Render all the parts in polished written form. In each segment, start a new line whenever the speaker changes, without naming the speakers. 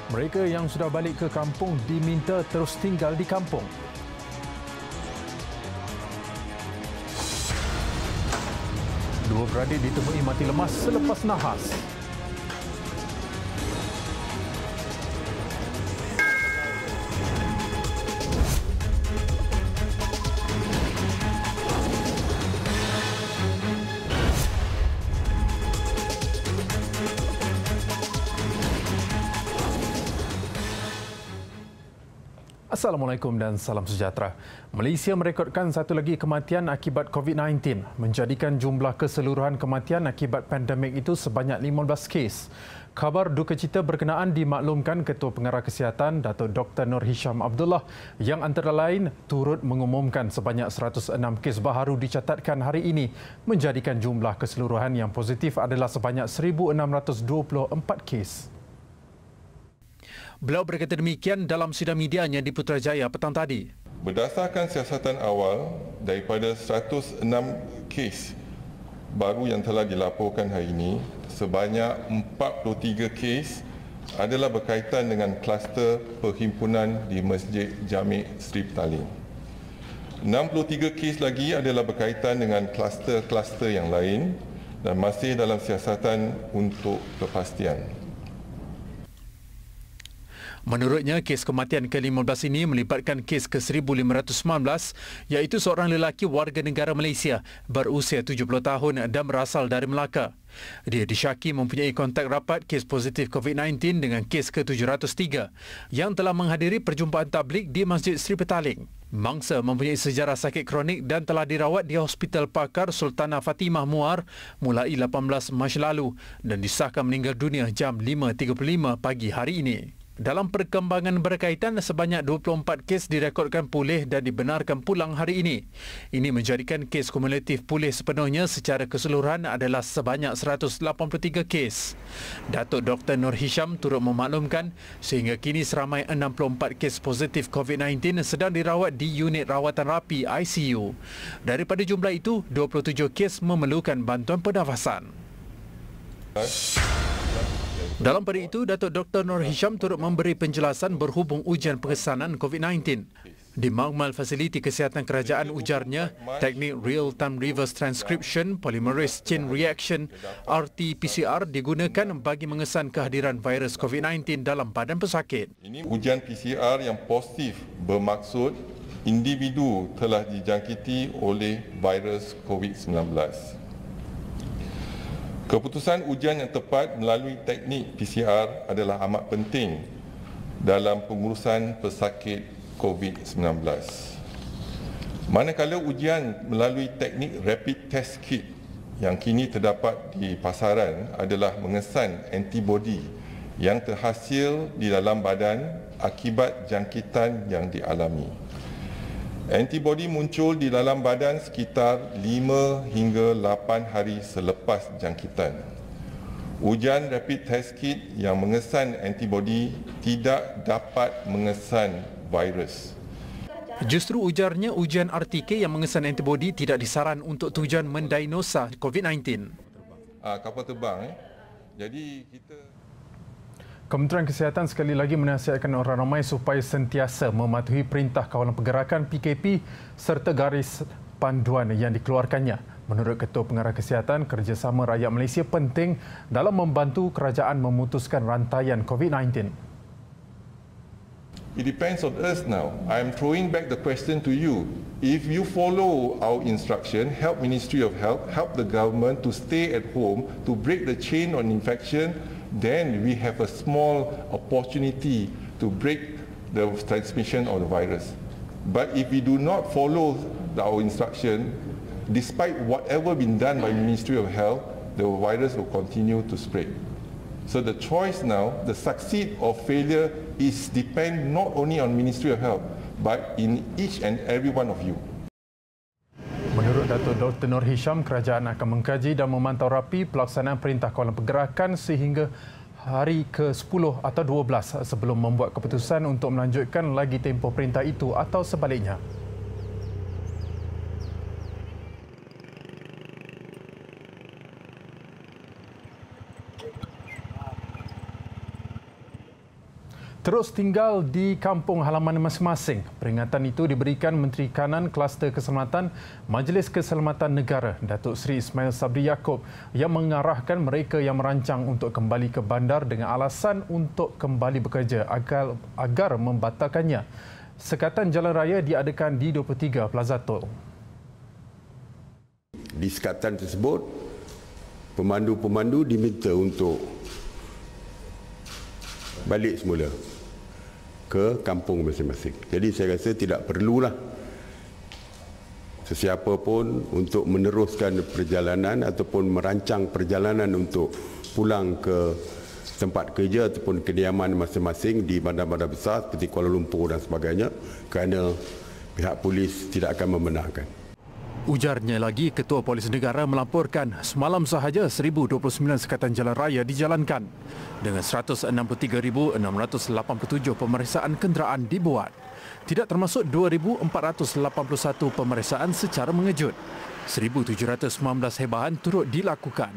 Mereka yang sudah balik ke kampung diminta terus tinggal di kampung. Dua beradik ditemui mati lemas selepas nahas. Assalamualaikum dan salam sejahtera. Malaysia merekodkan satu lagi kematian akibat COVID-19, menjadikan jumlah keseluruhan kematian akibat pandemik itu sebanyak 15 kes. Khabar duka cita berkenaan dimaklumkan Ketua Pengarah Kesihatan Datuk Dr. Nur Hisham Abdullah yang antara lain turut mengumumkan sebanyak 106 kes baharu dicatatkan hari ini, menjadikan jumlah keseluruhan yang positif adalah sebanyak 1,624 kes. Beliau berkata demikian dalam sidang medianya di Putrajaya petang tadi.
Berdasarkan siasatan awal, daripada 106 kes baru yang telah dilaporkan hari ini, sebanyak 43 kes adalah berkaitan dengan kluster perhimpunan di Masjid Jami' Sri Petaling. 63 kes lagi adalah berkaitan dengan kluster-kluster yang lain dan masih dalam siasatan untuk kepastian.
Menurutnya, kes kematian ke-15 ini melibatkan kes ke-1519 iaitu seorang lelaki warga negara Malaysia berusia 70 tahun dan berasal dari Melaka. Dia disyaki mempunyai kontak rapat kes positif COVID-19 dengan kes ke-703 yang telah menghadiri perjumpaan tablik di Masjid Sri Petaling. Mangsa mempunyai sejarah sakit kronik dan telah dirawat di Hospital Pakar Sultanah Fatimah Muar mulai 18 Mac lalu dan disahkan meninggal dunia jam 5.35 pagi hari ini. Dalam perkembangan berkaitan, sebanyak 24 kes direkodkan pulih dan dibenarkan pulang hari ini. Ini menjadikan kes kumulatif pulih sepenuhnya secara keseluruhan adalah sebanyak 183 kes. Datuk Dr. Nur Hisham turut memaklumkan sehingga kini seramai 64 kes positif COVID-19 sedang dirawat di unit rawatan rapi ICU. Daripada jumlah itu, 27 kes memerlukan bantuan pernafasan. Dalam pada itu, Datuk Dr. Nur Hisham turut memberi penjelasan berhubung ujian pengesanan COVID-19. Di Makmal Fasiliti Kesihatan Kerajaan ujarnya, teknik Real-Time Reverse Transcription Polymerase Chain Reaction RT-PCR digunakan bagi mengesan kehadiran virus COVID-19 dalam badan pesakit.
Ini ujian PCR yang positif bermaksud individu telah dijangkiti oleh virus COVID-19. Keputusan ujian yang tepat melalui teknik PCR adalah amat penting dalam pengurusan pesakit COVID-19. Manakala ujian melalui teknik rapid test kit yang kini terdapat di pasaran adalah mengesan antibodi yang terhasil di dalam badan akibat jangkitan yang dialami. Antibodi muncul di dalam badan sekitar 5 hingga 8 hari selepas jangkitan. Ujian rapid test kit yang mengesan antibodi tidak dapat mengesan virus.
Justru ujarnya ujian RTK yang mengesan antibodi tidak disaran untuk tujuan mendiagnosa COVID-19.
Kapal terbang. Jadi kita...
Kementerian Kesihatan sekali lagi menasihatkan orang ramai supaya sentiasa mematuhi perintah kawalan pergerakan PKP serta garis panduan yang dikeluarkannya. Menurut Ketua Pengarah Kesihatan, kerjasama rakyat Malaysia penting dalam membantu kerajaan memutuskan rantaian COVID-19.
It depends on us now. I am throwing back the question to you. If you follow our instruction, help Ministry of Health, help the government to stay at home, to break the chain on infection, then we have a small opportunity to break the transmission of the virus. But if we do not follow our instruction, despite whatever been done by Ministry of Health, the virus will continue to spread. So the choice now, the succeed or failure is depend not only on Ministry of Health, but in each and every one of you.
Menurut Datuk Dr. Nur Hisham, kerajaan akan mengkaji dan memantau rapi pelaksanaan perintah kawalan pergerakan sehingga hari ke-10 atau 12 sebelum membuat keputusan untuk melanjutkan lagi tempoh perintah itu atau sebaliknya. Terus tinggal di kampung halaman masing-masing. Peringatan itu diberikan Menteri Kanan Kluster Keselamatan Majlis Keselamatan Negara Datuk Seri Ismail Sabri Yaakob yang mengarahkan mereka yang merancang untuk kembali ke bandar dengan alasan untuk kembali bekerja agar membatalkannya. Sekatan jalan raya diadakan di 23 Plaza Tol.
Di sekatan tersebut, pemandu-pemandu diminta untuk balik semula ke kampung masing-masing. Jadi saya rasa tidak perlulah sesiapa pun untuk meneruskan perjalanan ataupun merancang perjalanan untuk pulang ke tempat kerja ataupun kediaman masing-masing di bandar-bandar besar seperti Kuala Lumpur dan sebagainya, kerana pihak polis tidak akan membenarkan.
Ujarnya lagi, Ketua Polis Negara melaporkan semalam sahaja 1,029 sekatan jalan raya dijalankan dengan 163,687 pemeriksaan kenderaan dibuat. Tidak termasuk 2,481 pemeriksaan secara mengejut. 1,719 hebahan turut dilakukan.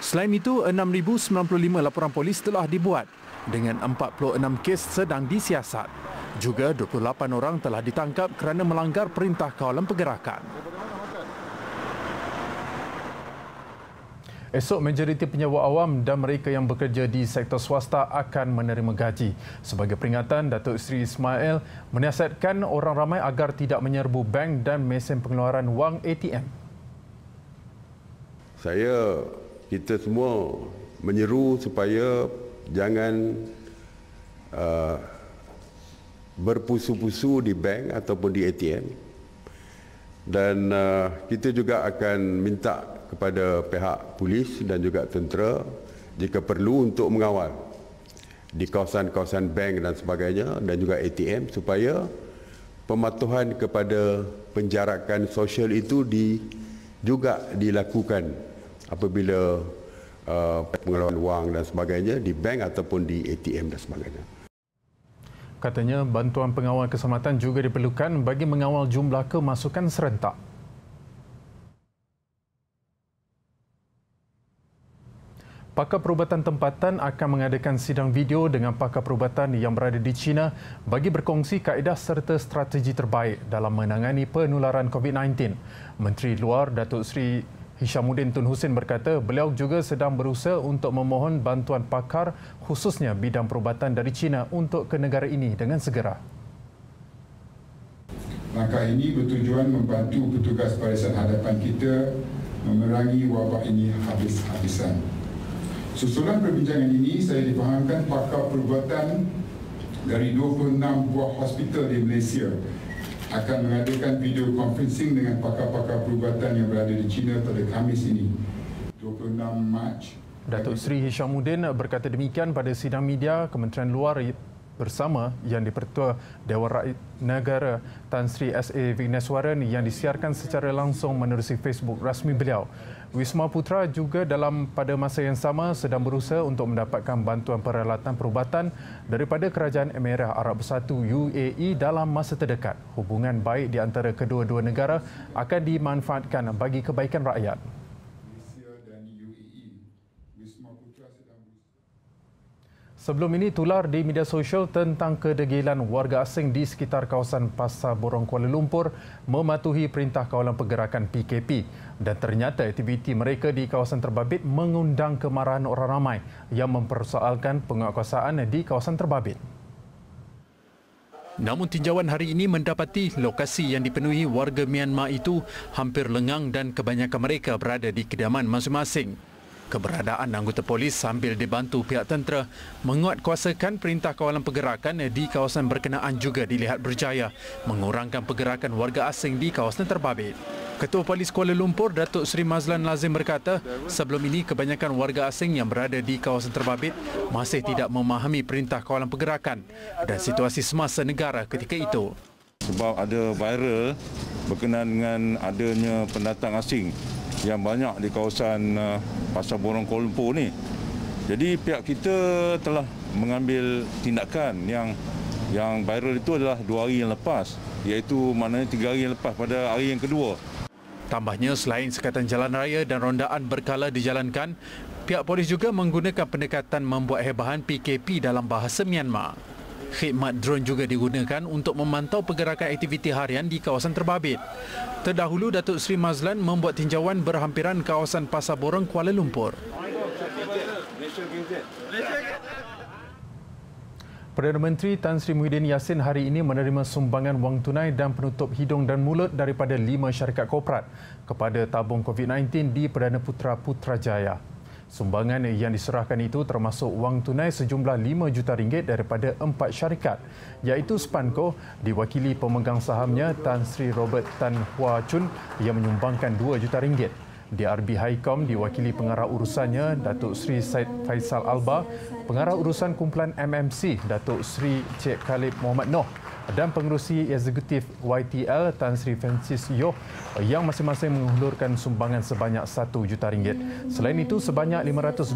Selain itu, 6,095 laporan polis telah dibuat dengan 46 kes sedang disiasat. Juga 28 orang telah ditangkap kerana melanggar perintah kawalan pergerakan. Esok, majoriti penyewa awam dan mereka yang bekerja di sektor swasta akan menerima gaji. Sebagai peringatan, Datuk Seri Ismail menasihatkan orang ramai agar tidak menyerbu bank dan mesin pengeluaran wang ATM.
Kita semua menyeru supaya jangan berpusu-pusu di bank ataupun di ATM. Dan kita juga akan minta kepada pihak polis dan juga tentera jika perlu untuk mengawal di kawasan-kawasan bank dan sebagainya dan juga ATM supaya pematuhan kepada penjarakan sosial itu juga dilakukan apabila pengeluaran wang dan sebagainya di bank ataupun di ATM dan sebagainya.
Katanya bantuan pengawal keselamatan juga diperlukan bagi mengawal jumlah kemasukan serentak. Pakar Perubatan Tempatan akan mengadakan sidang video dengan pakar perubatan yang berada di China bagi berkongsi kaedah serta strategi terbaik dalam menangani penularan COVID-19. Menteri Luar Datuk Seri Hishamuddin Tun Hussein berkata beliau juga sedang berusaha untuk memohon bantuan pakar khususnya bidang perubatan dari China untuk ke negara ini dengan segera.
Langkah ini bertujuan membantu petugas barisan hadapan kita memerangi wabak ini habis-habisan. Susulan perbincangan ini saya difahamkan pakar perubatan dari 26 buah hospital di Malaysia akan mengadakan video conferencing dengan pakar-pakar perubatan yang berada di China pada Khamis ini, 26 Mac.
Datuk Seri Hishamuddin berkata demikian pada sidang media Kementerian Luar bersama yang di-Pertua Dewan Rakyat Negara Tan Sri S.A. Vigneswaran yang disiarkan secara langsung menerusi Facebook rasmi beliau. Wisma Putra juga pada masa yang sama sedang berusaha untuk mendapatkan bantuan peralatan perubatan daripada Kerajaan Emirat Arab Bersatu UAE dalam masa terdekat. Hubungan baik di antara kedua-dua negara akan dimanfaatkan bagi kebaikan rakyat. Sebelum ini, tular di media sosial tentang kedegilan warga asing di sekitar kawasan Pasar Borong Kuala Lumpur mematuhi perintah kawalan pergerakan PKP dan ternyata aktiviti mereka di kawasan terbabit mengundang kemarahan orang ramai yang mempersoalkan penguatkuasaan di kawasan terbabit. Namun tinjauan hari ini mendapati lokasi yang dipenuhi warga Myanmar itu hampir lengang dan kebanyakan mereka berada di kediaman masing-masing. Keberadaan anggota polis sambil dibantu pihak tentera menguatkuasakan perintah kawalan pergerakan di kawasan berkenaan juga dilihat berjaya mengurangkan pergerakan warga asing di kawasan terbabit. Ketua Polis Kuala Lumpur, Datuk Seri Mazlan Lazim berkata, sebelum ini kebanyakan warga asing yang berada di kawasan terbabit masih tidak memahami perintah kawalan pergerakan dan situasi semasa negara ketika itu.
Sebab ada viral berkenaan dengan adanya pendatang asing yang banyak di kawasan Pasar Borong Kuala Lumpur ni. Jadi pihak kita telah mengambil tindakan yang viral itu adalah 2 hari yang lepas, iaitu maknanya 3 hari yang lepas pada hari yang kedua.
Tambahnya, selain sekatan jalan raya dan rondaan berkala dijalankan, pihak polis juga menggunakan pendekatan membuat hebahan PKP dalam bahasa Myanmar. Khidmat drone juga digunakan untuk memantau pergerakan aktiviti harian di kawasan terbabit. Terdahulu, Datuk Seri Mazlan membuat tinjauan berhampiran kawasan Pasar Borong, Kuala Lumpur. Perdana Menteri Tan Sri Muhyiddin Yassin hari ini menerima sumbangan wang tunai dan penutup hidung dan mulut daripada 5 syarikat korporat kepada tabung COVID-19 di Perdana Putrajaya. Sumbangan yang diserahkan itu termasuk wang tunai sejumlah RM5 juta daripada 4 syarikat, iaitu Spanco diwakili pemegang sahamnya Tan Sri Robert Tan Hwa Chun yang menyumbangkan RM2 juta. DRB Highcom diwakili pengarah urusannya Datuk Sri Said Faisal Alba, pengarah urusan kumpulan MMC Datuk Sri Cik Khalid Muhammad Noh dan pengerusi eksekutif YTL Tan Sri Francis Yoh yang masing-masing menghulurkan sumbangan sebanyak RM1 juta. Selain itu, sebanyak 520,000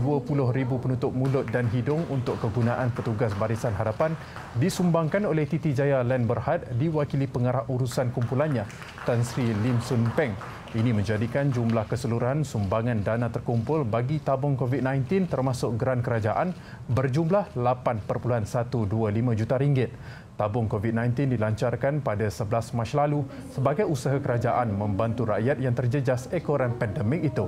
penutup mulut dan hidung untuk kegunaan petugas Barisan Harapan disumbangkan oleh Titi Jaya Land Berhad diwakili pengarah urusan kumpulannya Tan Sri Lim Sun Peng. Ini menjadikan jumlah keseluruhan sumbangan dana terkumpul bagi tabung COVID-19 termasuk geran kerajaan berjumlah RM8.125 juta. Tabung COVID-19 dilancarkan pada 11 Mac lalu sebagai usaha kerajaan membantu rakyat yang terjejas ekoran pandemik itu.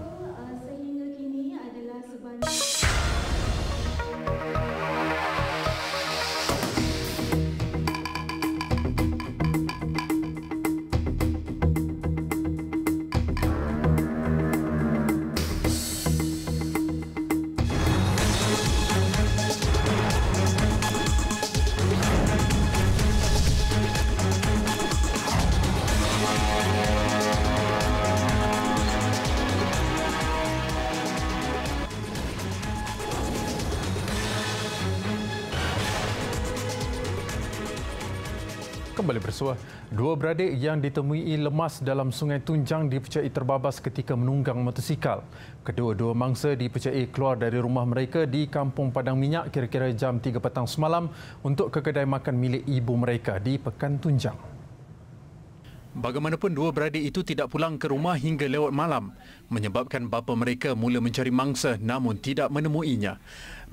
Kembali bersua, dua beradik yang ditemui lemas dalam Sungai Tunjang dipercayai terbabas ketika menunggang motosikal. Kedua-dua mangsa dipercayai keluar dari rumah mereka di Kampung Padang Minyak kira-kira jam 3 petang semalam untuk ke kedai makan milik ibu mereka di Pekan Tunjang. Bagaimanapun, dua beradik itu tidak pulang ke rumah hingga lewat malam, menyebabkan bapa mereka mula mencari mangsa namun tidak menemuinya.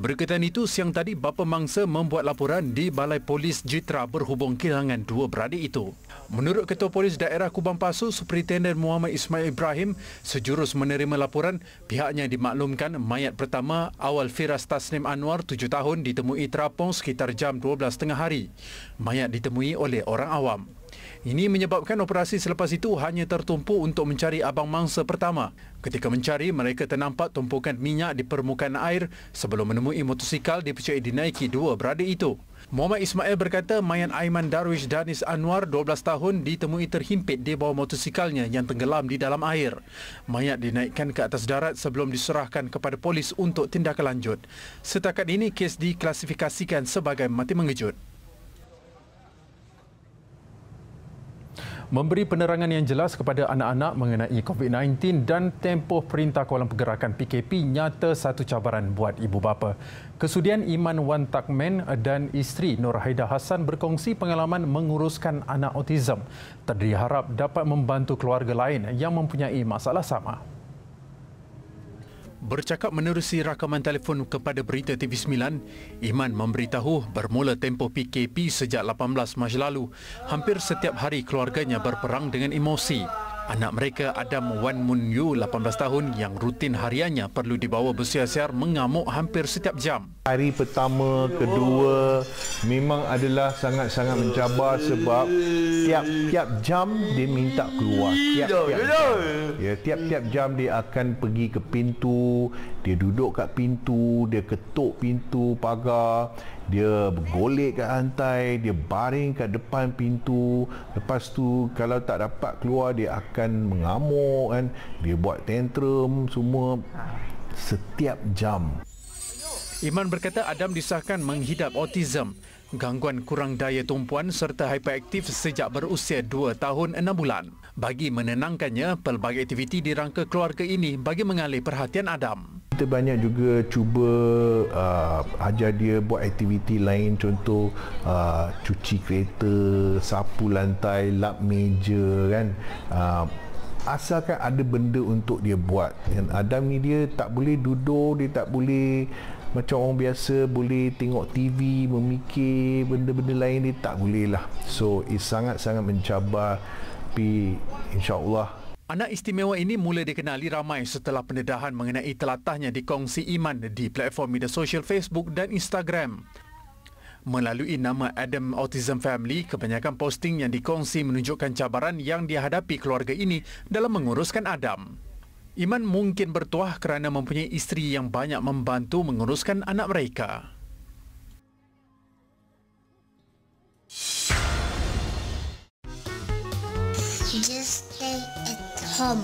Berkaitan itu, siang tadi bapa mangsa membuat laporan di Balai Polis Jitra berhubung kehilangan dua beradik itu. Menurut Ketua Polis Daerah Kubang Pasu, Superintenden Muhammad Ismail Ibrahim, sejurus menerima laporan, pihaknya dimaklumkan mayat pertama Awal Firas Tasnim Anwar, 7 tahun, ditemui terapung sekitar jam 12.30 hari. Mayat ditemui oleh orang awam. Ini menyebabkan operasi selepas itu hanya tertumpu untuk mencari abang mangsa pertama. Ketika mencari, mereka ternampak tumpukan minyak di permukaan air sebelum menemui motosikal dipercayai dinaiki dua beradik itu. Muhammad Ismail berkata mayat Aiman Darwish Danis Anwar, 12 tahun, ditemui terhimpit di bawah motosikalnya yang tenggelam di dalam air. Mayat dinaikkan ke atas darat sebelum diserahkan kepada polis untuk tindakan lanjut. Setakat ini, kes diklasifikasikan sebagai mati mengejut. Memberi penerangan yang jelas kepada anak-anak mengenai COVID-19 dan tempoh Perintah Kawalan Pergerakan PKP nyata satu cabaran buat ibu bapa. Kesudian Iman Wan Takmen dan isteri Nur Haida Hassan berkongsi pengalaman menguruskan anak autism. Diharap dapat membantu keluarga lain yang mempunyai masalah sama. Bercakap menerusi rakaman telefon kepada Berita TV9, Iman memberitahu bermula tempoh PKP sejak 18 Mac lalu, hampir setiap hari keluarganya berperang dengan emosi. Anak mereka Adam Wan Mun Yu, 18 tahun, yang rutin hariannya perlu dibawa bersiar-siar mengamuk hampir setiap jam.
Hari pertama, kedua memang adalah sangat-sangat mencabar sebab tiap-tiap jam dia minta keluar. Tiap-tiap jam dia akan pergi ke pintu, dia duduk kat pintu, dia ketuk pintu pagar, dia bergolek kat lantai, dia baring kat depan pintu. Lepas tu kalau tak dapat keluar, dia akan mengamuk kan, dia buat tantrum semua setiap jam.
Iman berkata Adam disahkan menghidap autism, gangguan kurang daya tumpuan serta hiperaktif sejak berusia 2 tahun 6 bulan. Bagi menenangkannya, pelbagai aktiviti dirangka keluarga ini bagi mengalih perhatian Adam.
Kita banyak juga cuba ajar dia buat aktiviti lain, contoh cuci kereta, sapu lantai, lap meja kan. Asalkan ada benda untuk dia buat. Dan Adam ni dia tak boleh duduk, dia tak boleh macam orang biasa boleh tengok TV, memikir benda-benda lain ni, tak boleh lah. So sangat-sangat mencabar, tapi insya-Allah.
Anak istimewa ini mula dikenali ramai setelah pendedahan mengenai telatahnya dikongsi Iman di platform media sosial Facebook dan Instagram. Melalui nama Adam Autism Family, kebanyakan posting yang dikongsi menunjukkan cabaran yang dihadapi keluarga ini dalam menguruskan Adam. Iman mungkin bertuah kerana mempunyai isteri yang banyak membantu menguruskan anak mereka.
Just stay at home.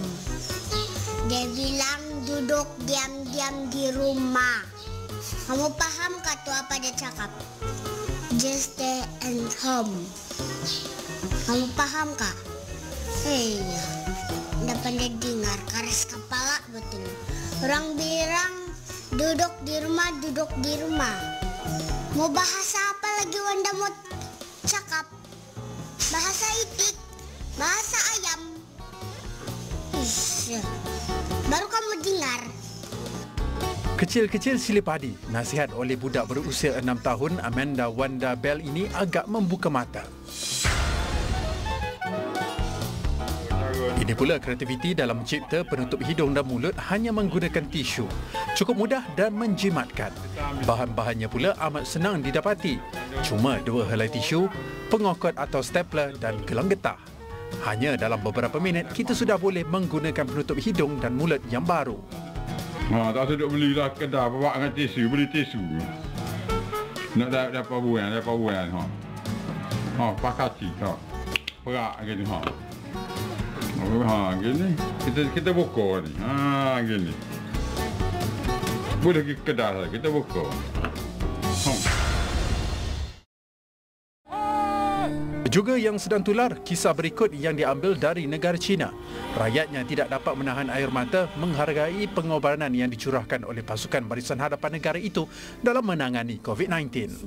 Dia bilang duduk diam-diam di rumah. Kamu paham kah tu apa dia cakap? Just stay at home. Kamu paham kah? Iya. Dah pandai dengar, keras kepala betul. Orang bilang duduk di rumah. Mau bahasa apa lagi Wanda mau cakap? Bahasa itik, bahasa ayam. Ish, baru kamu dengar.
Kecil-kecil silih padi, nasihat oleh budak berusia 6 tahun Amanda Wanda Bell ini agak membuka mata. Ini pula kreativiti dalam mencipta penutup hidung dan mulut hanya menggunakan tisu. Cukup mudah dan menjimatkan. Bahan-bahannya pula amat senang didapati. Cuma 2 helai tisu, pengokot atau stapler dan gelang getah. Hanya dalam beberapa minit, kita sudah boleh menggunakan penutup hidung dan mulut yang baru.
Tak sedap belilah kedai bawa dengan tisu, beli tisu. Nak dapat buang. Pakai tisu. Perak gini gini. Kita buka ni. Gini. Boleh pergi kedai kita buka.
Juga yang sedang tular, kisah berikut yang diambil dari negara China. Rakyatnya tidak dapat menahan air mata menghargai pengorbanan yang dicurahkan oleh pasukan Barisan Hadapan Negara itu dalam menangani COVID-19.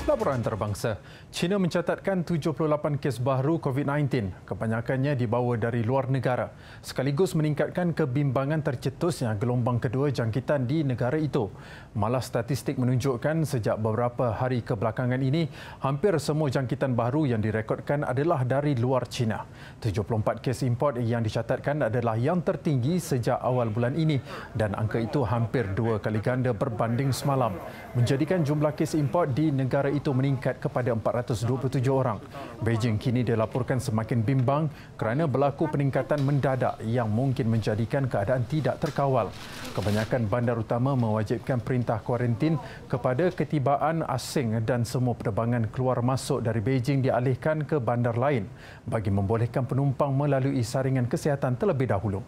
Laporan antarabangsa, China mencatatkan 78 kes baru COVID-19, kebanyakannya dibawa dari luar negara, sekaligus meningkatkan kebimbangan tercetusnya gelombang kedua jangkitan di negara itu. Malah statistik menunjukkan sejak beberapa hari kebelakangan ini, hampir semua jangkitan baru yang direkodkan adalah dari luar China. 74 kes import yang dicatatkan adalah yang tertinggi sejak awal bulan ini dan angka itu hampir 2 kali ganda berbanding semalam, menjadikan jumlah kes import di negara itu meningkat kepada 427 orang. Beijing kini dilaporkan semakin bimbang kerana berlaku peningkatan mendadak yang mungkin menjadikan keadaan tidak terkawal. Kebanyakan bandar utama mewajibkan perintah kuarantin kepada ketibaan asing dan semua penerbangan keluar masuk dari Beijing dialihkan ke bandar lain bagi membolehkan penumpang melalui saringan kesihatan terlebih dahulu.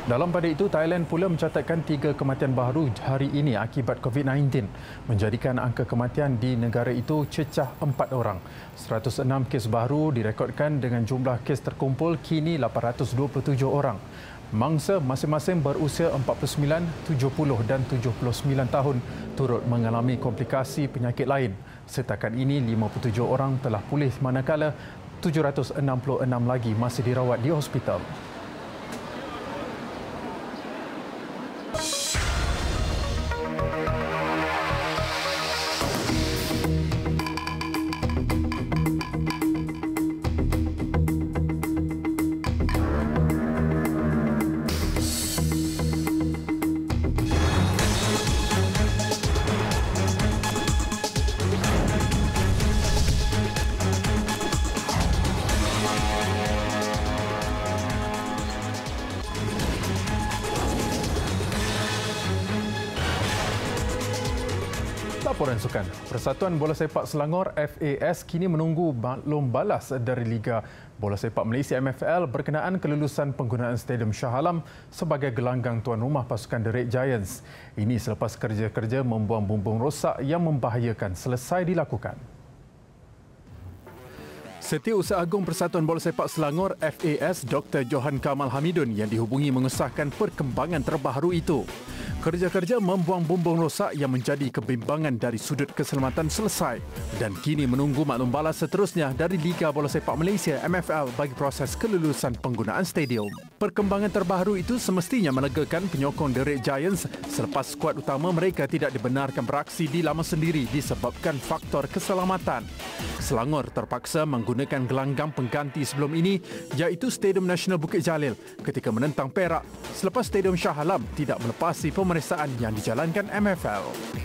Dalam pada itu, Thailand pula mencatatkan 3 kematian baru hari ini akibat COVID-19, menjadikan angka kematian di negara itu cecah 4 orang. 106 kes baru direkodkan dengan jumlah kes terkumpul kini 827 orang. Mangsa masing-masing berusia 49, 70 dan 79 tahun turut mengalami komplikasi penyakit lain. Setakat ini 57 orang telah pulih manakala 766 lagi masih dirawat di hospital. Laporan sukan. Persatuan Bola Sepak Selangor FAS kini menunggu maklum balas dari Liga Bola Sepak Malaysia MFL berkenaan kelulusan penggunaan Stadium Shah Alam sebagai gelanggang tuan rumah pasukan The Red Giants. Ini selepas kerja-kerja membuang bumbung rosak yang membahayakan selesai dilakukan. Setiausaha Agung Persatuan Bola Sepak Selangor FAS Dr. Johan Kamal Hamidun yang dihubungi mengesahkan perkembangan terbaru itu. Kerja-kerja membuang bumbung rosak yang menjadi kebimbangan dari sudut keselamatan selesai dan kini menunggu maklum balas seterusnya dari Liga Bola Sepak Malaysia MFL bagi proses kelulusan penggunaan stadium. Perkembangan terbaru itu semestinya melegakan penyokong The Red Giants selepas skuad utama mereka tidak dibenarkan beraksi di laman sendiri disebabkan faktor keselamatan. Selangor terpaksa menggunakan gelanggang pengganti sebelum ini iaitu Stadium Nasional Bukit Jalil ketika menentang Perak selepas Stadium Shah Alam tidak melepasi pemeriksaan yang dijalankan MFL.